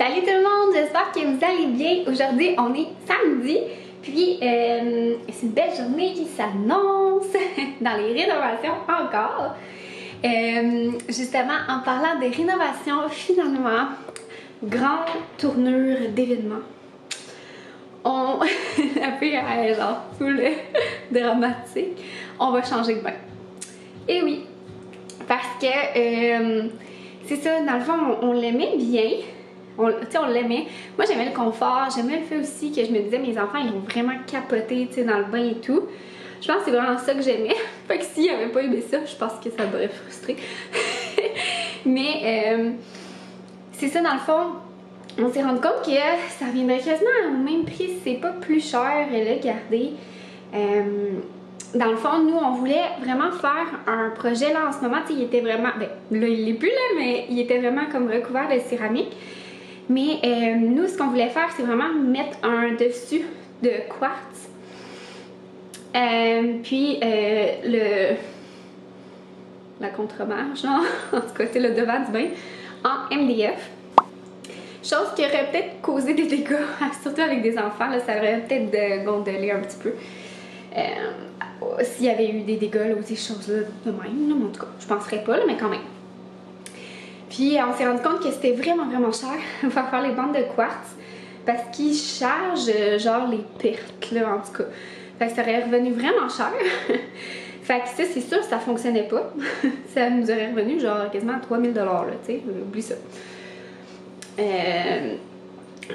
Salut tout le monde, j'espère que vous allez bien. Aujourd'hui, on est samedi, puis c'est une belle journée qui s'annonce dans les rénovations encore. Justement, en parlant des rénovations, finalement, grande tournure d'événements. On a fait genre full dramatique. On va changer de bain. Et oui, parce que c'est ça, dans le fond, on l'aimait bien. On l'aimait. Moi, j'aimais le confort. J'aimais le fait aussi que je me disais, mes enfants, ils vont vraiment capoter, tu sais, dans le bain et tout. Je pense que c'est vraiment ça que j'aimais. Fait que s'ils n'avaient pas aimé ça, je pense que ça m'aurait frustrée. Mais c'est ça, dans le fond, on s'est rendu compte que ça reviendrait quasiment au même prix si c'est pas plus cher le garder. Dans le fond, nous, on voulait vraiment faire un projet là en ce moment. Tu sais, il était vraiment. Ben, là, il l'est plus là, mais il était vraiment comme recouvert de céramique. Mais nous, ce qu'on voulait faire, c'est vraiment mettre un dessus de quartz. Puis la contremarche, genre, en tout cas, c'est le devant du bain en MDF. Chose qui aurait peut-être causé des dégâts, surtout avec des enfants, là, ça aurait peut-être gondolé un petit peu. S'il y avait eu des dégâts là, ou des choses là, de même, là, en tout cas, je penserais pas, là, mais quand même. Puis on s'est rendu compte que c'était vraiment cher de faire les bandes de quartz parce qu'ils chargent genre les pertes là, en tout cas. Fait que ça aurait revenu vraiment cher. Fait que ça, c'est sûr, ça fonctionnait pas. Ça nous aurait revenu genre quasiment 3000 $, là, tu sais, oublie ça.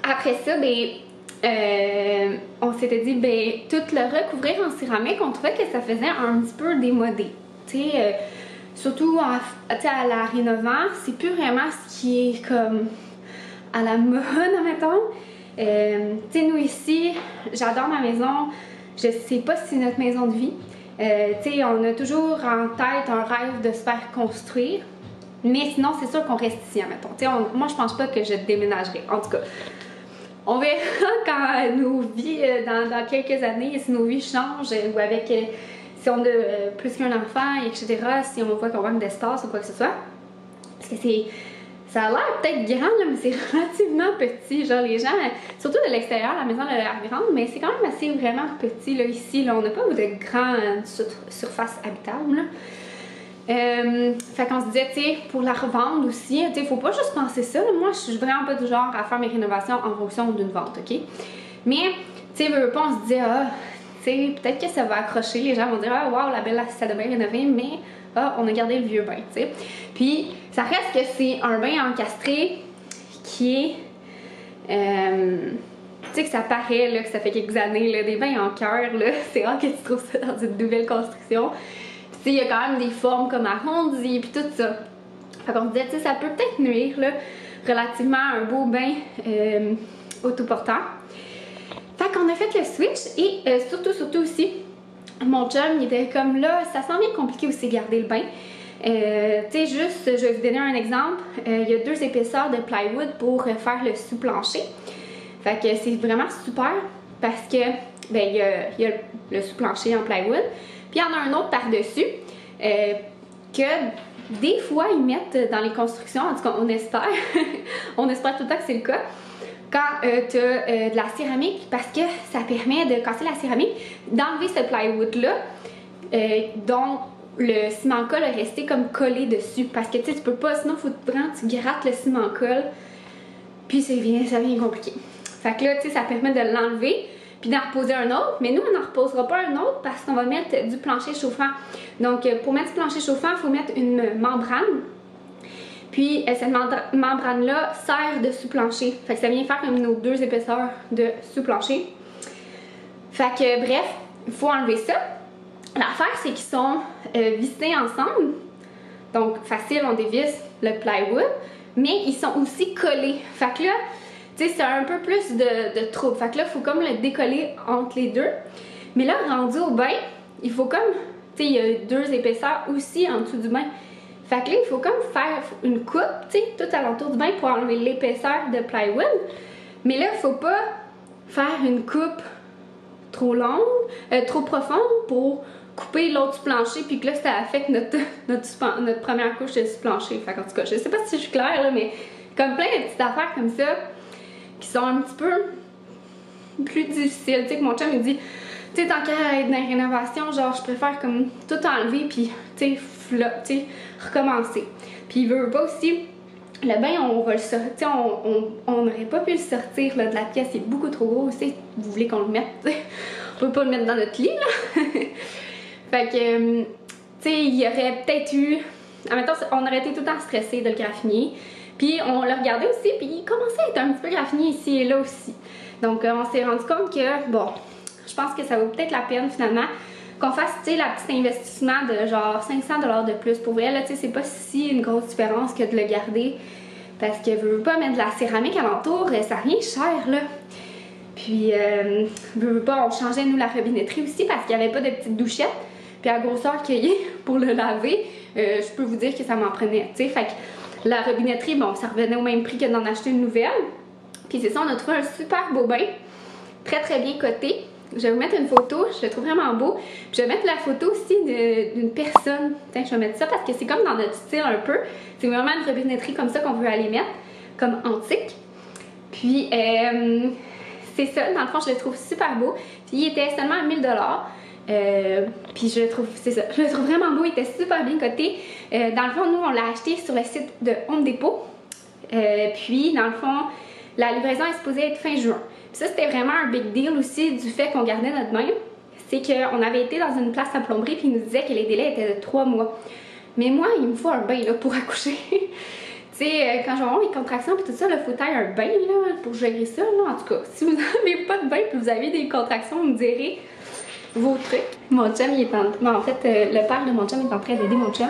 Après ça, ben, on s'était dit, ben, tout le recouvrir en céramique, on trouvait que ça faisait un petit peu démodé. Tu sais, surtout à la rénovant, c'est plus vraiment ce qui est comme à la mode, admettons. Tu sais, nous ici, j'adore ma maison. Je sais pas si c'est notre maison de vie. Tu sais, on a toujours en tête un rêve de se faire construire. Mais sinon, c'est sûr qu'on reste ici, admettons. Tu sais, moi, je pense pas que je déménagerai. En tout cas, on verra quand nos vies, dans quelques années, si nos vies changent ou avec, si on a plus qu'un enfant, etc., si on voit qu'on manque d'espace ou quoi que ce soit. Parce que ça a l'air peut-être grand, là, mais c'est relativement petit. Genre, les gens, surtout de l'extérieur, la maison a l'air grande, mais c'est quand même assez vraiment petit, là, ici. Là, on n'a pas de grande surface habitable, là. Fait qu'on se disait, tu sais, pour la revendre aussi, tu sais, faut pas juste penser ça. Là. Moi, je suis vraiment pas du genre à faire mes rénovations en fonction d'une vente, ok? Mais, tu sais, pas, on se dit, tu sais, peut-être que ça va accrocher. Les gens vont dire, waouh, la belle salle de bain rénovée, mais, on a gardé le vieux bain, tu sais. Puis, ça reste que c'est un bain encastré qui est, tu sais, que ça paraît, là, que ça fait quelques années, là, des bains en cœur, là. C'est rare que tu trouves ça dans une nouvelle construction. Il y a quand même des formes comme arrondies puis tout ça. Fait qu'on se disait, tu sais, ça peut peut-être nuire là, relativement à un beau bain autoportant. Fait qu'on a fait le switch et surtout aussi, mon chum, il était comme là, ça semble bien compliqué aussi garder le bain. Tu sais, juste, je vais vous donner un exemple. Il y a 2 épaisseurs de plywood pour faire le sous-plancher. Fait que c'est vraiment super parce que, ben, il y a le sous-plancher en plywood. Puis il y en a un autre par-dessus que des fois ils mettent dans les constructions, en tout cas on espère, on espère tout le temps que c'est le cas, quand tu as de la céramique parce que ça permet de casser la céramique, d'enlever ce plywood-là dont le ciment-colle est resté comme collé dessus parce que tu sais, tu peux pas, sinon il faut vraiment tu grattes le ciment-colle puis ça devient compliqué. Fait que là, tu sais, ça permet de l'enlever puis d'en reposer un autre, mais nous on n'en reposera pas un autre parce qu'on va mettre du plancher chauffant. Donc pour mettre du plancher chauffant, il faut mettre une membrane. Puis cette membrane-là sert de sous-plancher. Fait que ça vient faire comme nos 2 épaisseurs de sous-plancher. Fait que bref, il faut enlever ça. L'affaire, c'est qu'ils sont vissés ensemble. Donc facile, on dévisse le plywood, mais ils sont aussi collés. Fait que là, tu sais, c'est un peu plus de trouble. Fait que là, il faut comme le décoller entre les deux. Mais là, rendu au bain, il faut comme, tu sais, il y a 2 épaisseurs aussi en dessous du bain. Fait que là, il faut comme faire une coupe, tu sais, tout alentour du bain pour enlever l'épaisseur de plywood. Mais là, il faut pas faire une coupe trop longue, trop profonde pour couper l'autre plancher puis que là, ça affecte notre première couche de plancher. Fait qu'en tout cas, je sais pas si je suis claire là, mais comme plein de petites affaires comme ça. qui sont un petit peu plus difficiles. Tu sais, que mon chum il dit, tu sais, tant qu'à être dans la rénovation, genre, je préfère comme tout enlever, puis, tu sais, recommencer. Puis il veut pas aussi, le bain, on va le sortir, tu sais, on n'aurait pas pu le sortir là, de la pièce, il est beaucoup trop gros, tu sais, vous voulez qu'on le mette, tu sais, on peut pas le mettre dans notre lit, là. Fait que, tu sais, il y aurait peut-être eu, admettons, on aurait été tout le temps stressé de le graffiner, puis on l'a regardé aussi, puis il commençait à être un petit peu graffiné ici et là aussi. Donc, on s'est rendu compte que, bon, je pense que ça vaut peut-être la peine finalement qu'on fasse, tu sais, la petite investissement de genre 500 $ de plus. Pour vrai, là, tu sais, c'est pas si une grosse différence que de le garder parce que je veux pas mettre de la céramique alentour, ça rien cher, là. Puis, je veux pas, on changeait nous la robinetterie aussi parce qu'il y avait pas de petite douchette. Puis, à la grosseur qu'il y a pour le laver, je peux vous dire que ça m'en prenait, tu sais. Fait que la robinetterie, bon, ça revenait au même prix que d'en acheter une nouvelle. Puis c'est ça, on a trouvé un super beau bain, très très bien coté. Je vais vous mettre une photo, je le trouve vraiment beau. Puis je vais mettre la photo aussi d'une personne. Tiens, je vais mettre ça parce que c'est comme dans notre style un peu. C'est vraiment une robinetterie comme ça qu'on veut aller mettre, comme antique. Puis c'est ça, dans le fond, je le trouve super beau. Puis il était seulement à 1000 $. Puis je le trouve, c'est ça, je le trouve vraiment beau, il était super bien coté. Dans le fond, nous, on l'a acheté sur le site de Home Depot. Puis, dans le fond, la livraison est supposée être fin juin. Puis ça, c'était vraiment un big deal aussi du fait qu'on gardait notre bain. C'est qu'on avait été dans une place à plomberie puis ils nous disaient que les délais étaient de 3 mois. Mais moi, il me faut un bain là, pour accoucher. Tu sais, quand je vais avoir mes contractions puis tout ça, il faut tailler un bain là, pour gérer ça. Là. En tout cas, si vous n'avez pas de bain puis vous avez des contractions, vous me direz vos trucs. Mon chum, il est en fait, le père de mon chum est en train d'aider mon chum.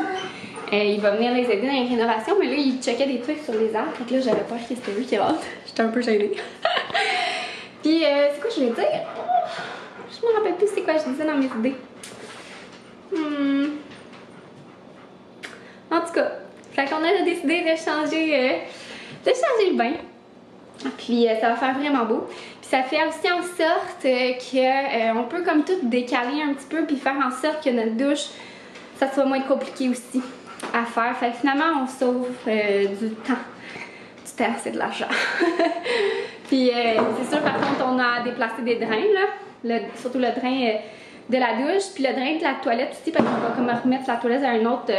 Il va venir les aider dans les rénovations, mais là, il checkait des trucs sur les arbres. Fait que là, j'avais peur que c'était lui qui rentre. J'étais un peu gênée. Puis, c'est quoi je voulais dire? Je me rappelle plus c'est quoi je disais dans mes idées. En tout cas, fait qu'on a décidé de changer le bain. Puis, ça va faire vraiment beau. Puis, ça fait aussi en sorte qu'on peut comme tout décaler un petit peu puis faire en sorte que notre douche, ça soit moins compliqué aussi à faire. Fait que finalement, on sauve du temps. Du temps, c'est de l'argent. Puis c'est sûr, par contre, on a déplacé des drains, là. Surtout le drain de la douche, puis le drain de la toilette aussi, parce qu'on va comme remettre la toilette à un autre,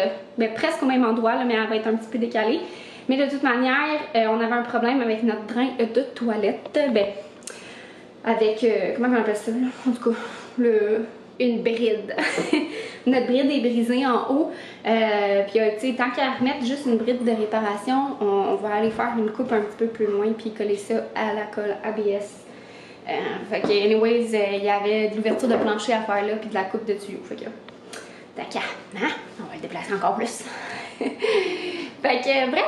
presque au même endroit, là, mais elle va être un petit peu décalée. Mais de toute manière, on avait un problème avec notre drain de toilette, avec, comment on appelle ça, là? En tout cas, une bride. Notre bride est brisée en haut. Puis, tu sais, tant qu'à remettre juste une bride de réparation, on va aller faire une coupe un petit peu plus loin puis coller ça à la colle ABS. Fait que, anyways, il y avait de l'ouverture de plancher à faire là puis de la coupe de tuyau. Fait que, d'accord, hein? On va le déplacer encore plus. Fait que, bref,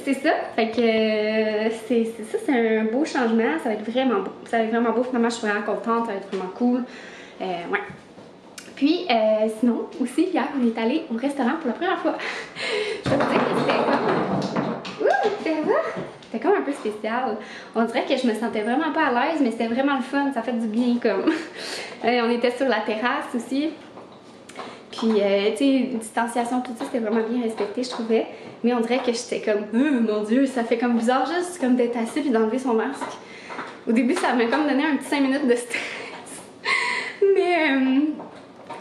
c'est ça. Fait que, c'est ça, c'est un beau changement. Ça va être vraiment beau. Ça va être vraiment beau. Finalement, je suis vraiment contente. Ça va être vraiment cool. Ouais. Puis, sinon, aussi, hier, on est allé au restaurant pour la première fois. Je vais vous dire que c'était comme... C'était comme un peu spécial. On dirait que je me sentais vraiment pas à l'aise, mais c'était vraiment le fun. Ça fait du bien, comme... on était sur la terrasse aussi. Puis, tu sais, distanciation, tout ça, c'était vraiment bien respecté, je trouvais. Mais on dirait que j'étais comme... mon Dieu, ça fait comme bizarre juste comme d'être assis puis d'enlever son masque. Au début, ça m'a comme donné un petit 5 minutes de stress. Mais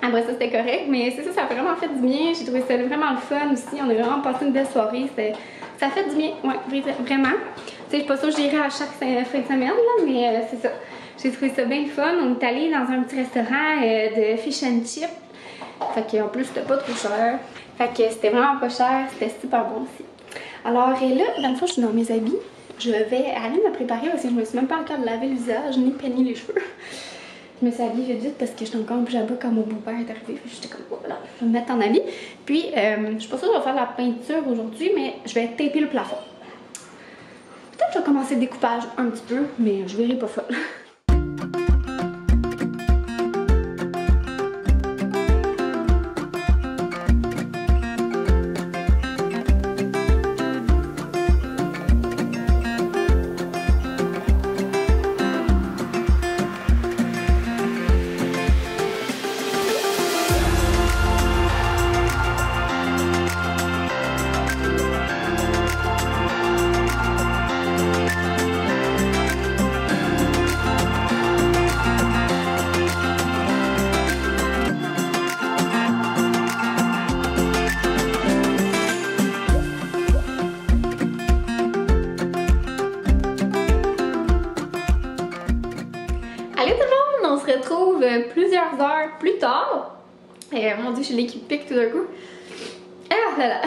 après ça, c'était correct. Mais c'est ça, ça a vraiment fait du bien. J'ai trouvé ça vraiment le fun aussi. On a vraiment passé une belle soirée. Ça fait du bien, ouais, vraiment. Tu sais, je suis pas sûre que j'irai à chaque fin de semaine, là, mais c'est ça. J'ai trouvé ça bien le fun. On est allé dans un petit restaurant de fish and chips. Fait qu'en plus, c'était pas trop cher. Fait que c'était vraiment pas cher. C'était super bon aussi. Alors là, dans le fond, je suis dans mes habits. Je vais aller me préparer parce que je me suis même pas encore lavé le visage ni peigné les cheveux. Je me suis habillée vite parce que j'étais encore en pyjama quand mon beau-père est arrivé. J'étais comme, voilà, je vais me mettre en habit. Puis, je suis pas sûre que je vais faire la peinture aujourd'hui, mais je vais taper le plafond. Peut-être que je vais commencer le découpage un petit peu, mais je verrai pas folle. retrouve plusieurs heures plus tard. Mon Dieu, j'ai l'équipe pique tout d'un coup. Ah là là!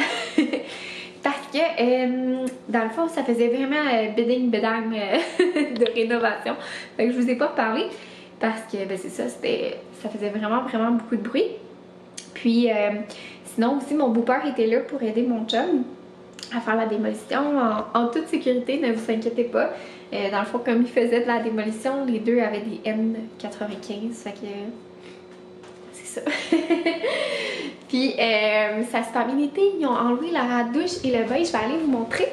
Parce que, dans le fond, ça faisait vraiment bidding bedang de rénovation. Fait que je vous ai pas parlé. Parce que, ben c'est ça, ça faisait vraiment beaucoup de bruit. Puis, sinon aussi, mon beau-père était là pour aider mon chum à faire la démolition en toute sécurité, ne vous inquiétez pas. Dans le fond, comme il faisait de la démolition, les deux avaient des N95, fait que c'est ça. Puis ça se passe bien été, ils ont enlevé la douche et le bain, je vais aller vous montrer.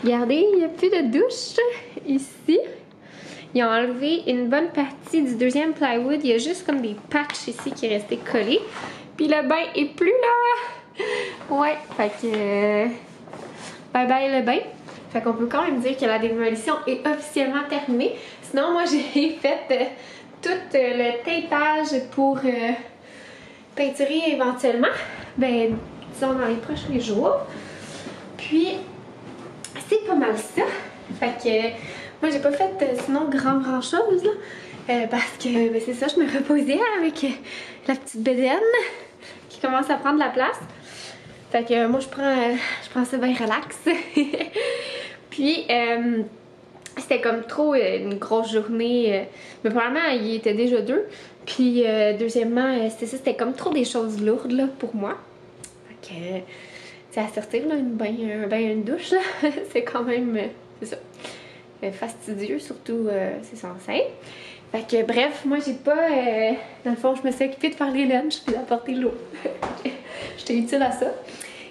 Regardez, il n'y a plus de douche ici. Ils ont enlevé une bonne partie du deuxième plywood, il y a juste comme des patchs ici qui est resté collé. Puis le bain est plus là! Ouais, fait que bye bye le bain. Fait qu'on peut quand même dire que la démolition est officiellement terminée. Sinon, moi j'ai fait tout le tapage pour peinturer éventuellement. Ben, disons dans les prochains jours. Puis, c'est pas mal ça. Fait que moi j'ai pas fait sinon grand chose là. Parce que ben, c'est ça, je me reposais avec la petite bédaine qui commence à prendre la place. Fait que moi je prends ça bien relax. Puis c'était comme trop une grosse journée. Mais premièrement, il était déjà 2. Puis deuxièmement, c'était comme trop des choses lourdes là, pour moi. Fait que, tu sais, à sortir là, une douche là, c'est quand même, c'est ça, fastidieux, surtout c'est censé. Fait que bref, moi j'ai pas, dans le fond, je me suis occupée de faire les lunchs puis d'apporter l'eau. J'étais utile à ça.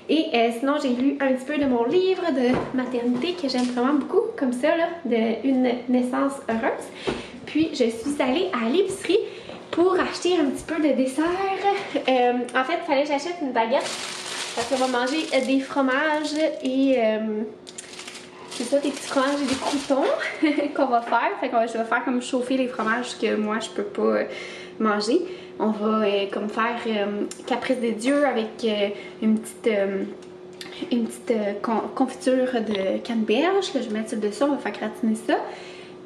Et sinon, j'ai lu un petit peu de mon livre de maternité que j'aime vraiment beaucoup, comme ça, là, de Une naissance heureuse. Puis, je suis allée à l'épicerie pour acheter un petit peu de dessert. En fait, il fallait que j'achète une baguette parce qu'on va manger des fromages et c'est ça, des petits fromages et des croûtons qu'on va faire. Fait que je vais faire comme chauffer les fromages que moi, je peux pas manger. On va comme faire caprice des dieux avec une petite confiture de canneberge. Là, je vais mettre ça dessus, on va faire gratiner ça.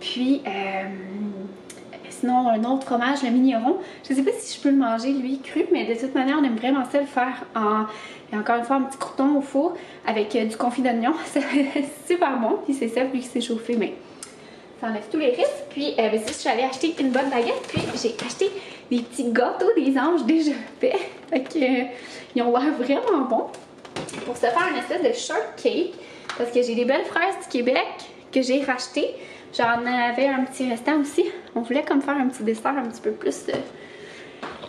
Puis, sinon, un autre fromage, le mignon. Je sais pas si je peux le manger, lui, cru, mais de toute manière, on aime vraiment ça le faire et encore une fois, un petit croûton au four avec du confit d'oignon. C'est super bon. Puis c'est ça, vu que c'est chauffé, mais ça enlève tous les risques. Puis, je suis allée acheter une bonne baguette. Puis, j'ai acheté des petits gâteaux des anges déjà faits. Fait que, ils ont l'air vraiment bons. Pour se faire une espèce de shortcake, parce que j'ai des belles fraises du Québec que j'ai rachetées. J'en avais un petit restant aussi. On voulait comme faire un petit dessert un petit peu plus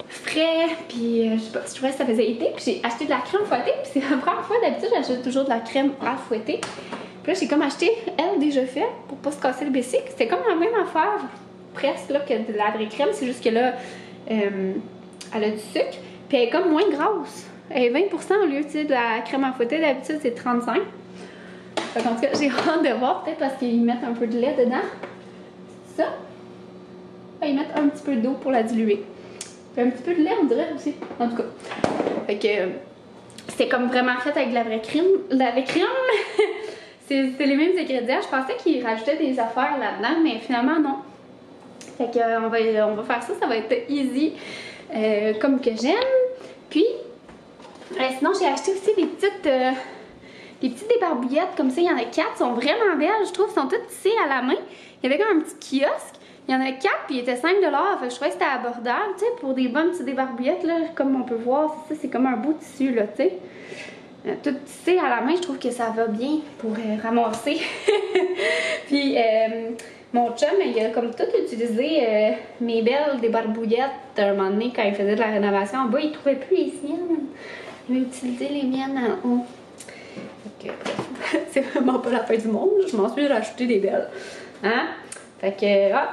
frais. Puis, je sais pas, je trouvais que ça faisait été. Puis, j'ai acheté de la crème fouettée. Puis, c'est la première fois, d'habitude, j'achète toujours de la crème à fouetter. Puis là, j'ai comme acheté, elle, déjà fait, pour pas se casser le basic. C'était comme la même affaire, presque, là, que de la vraie crème. C'est juste que là, elle a du sucre. Puis elle est comme moins grasse. Elle est 20% au lieu, tu sais, de la crème à fouetter. D'habitude, c'est 35%. Fait qu'en tout cas, j'ai hâte de voir, peut-être parce qu'ils mettent un peu de lait dedans. C'est ça. Ils mettent un petit peu d'eau pour la diluer. Puis un petit peu de lait, on dirait aussi. En tout cas. Fait que c'était comme vraiment fait avec de la vraie crème. C'est les mêmes ingrédients. Je pensais qu'ils rajoutaient des affaires là-dedans, mais finalement, non. Fait que on va faire ça. Ça va être easy, comme que j'aime. Puis, sinon, j'ai acheté aussi des petites débarbouillettes comme ça. Il y en a 4. Elles sont vraiment belles, je trouve. Elles sont toutes tissées à la main. Il y avait comme un petit kiosque. Il y en a 4, puis il était 5$. Fait que je trouvais que c'était abordable, tu sais, pour des bonnes petites débarbouillettes, là. Comme on peut voir, c'est ça, c'est comme un beau tissu, là, tu sais. Tout tissé à la main, je trouve que ça va bien pour ramasser. Puis, mon chum, il a comme tout utilisé mes belles débarbouillettes un moment donné quand il faisait de la rénovation. En bas, il trouvait plus les siennes. Il a utilisé les miennes en haut. Donc, c'est vraiment pas la fin du monde. Je m'en suis rajouté des belles. Hein? Fait que,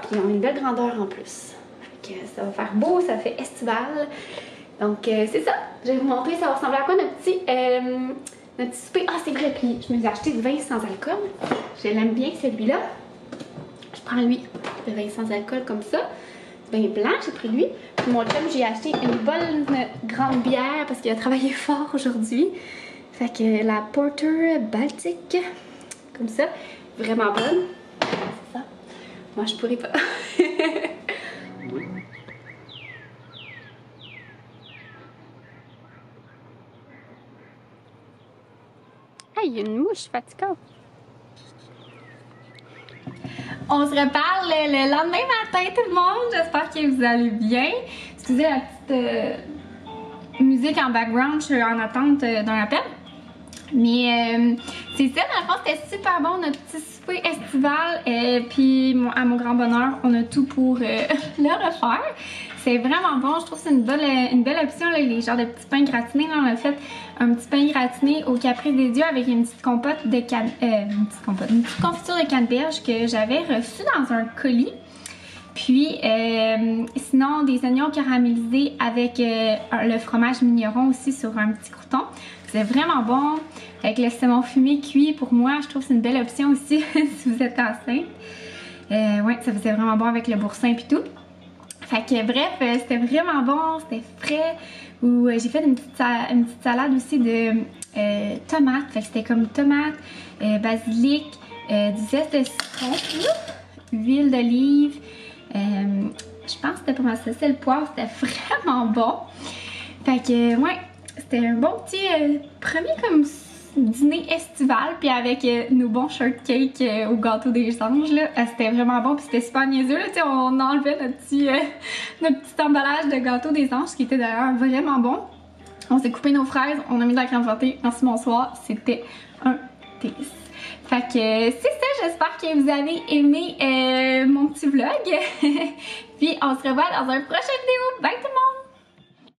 puis ils ont une belle grandeur en plus. Fait que ça va faire beau, ça fait estival. Donc, c'est ça. Je vais vous montrer, ça va ressembler à quoi notre petit souper. Ah, c'est vrai, puis je me suis acheté du vin sans alcool. Je l'aime bien, celui-là. Je prends lui, le vin sans alcool comme ça. Vin blanc, j'ai pris lui. Puis mon chum, j'ai acheté une bonne grande bière parce qu'il a travaillé fort aujourd'hui. Fait que la Porter Baltic, comme ça, vraiment bonne. C'est ça. Moi, je pourrais pas. Hey, il y a une mouche fatigante. On se reparle le lendemain matin, tout le monde. J'espère que vous allez bien. Excusez la petite musique en background, je suis en attente d'un appel. Mais c'est ça, dans le fond, c'était super bon, notre petit souper estival. Puis à mon grand bonheur, on a tout pour le refaire. C'est vraiment bon, je trouve que c'est une belle option, là, les genres de petits pains gratinés. Là, on a fait un petit pain gratiné au caprice des dieux avec une petite compote de une petite confiture de canneberge que j'avais reçue dans un colis. Puis sinon des oignons caramélisés avec le fromage mignon aussi sur un petit crouton. C'est vraiment bon. Avec le saumon fumé cuit, pour moi, je trouve que c'est une belle option aussi si vous êtes enceinte. Ouais, ça faisait vraiment bon avec le boursin et tout. Fait que bref, c'était vraiment bon, c'était frais. J'ai fait une petite salade aussi de tomates. Fait que c'était comme tomates, basilic, du zeste de citron, huile d'olive. Je pense que c'était pas mal ça, c'est le poivre, c'était vraiment bon. Fait que ouais, c'était un bon petit premier comme dîner estival, puis avec nos bons shortcakes au gâteau des anges là, c'était vraiment bon, puis c'était super niaiseux là, tu sais, on enlevait notre petit emballage de gâteau des anges qui était d'ailleurs vraiment bon. On s'est coupé nos fraises, on a mis de la crème fouettée, merci bonsoir, c'était un délice. Fait que c'est ça, j'espère que vous avez aimé mon petit vlog. Puis on se revoit dans un prochain vidéo. Bye tout le monde!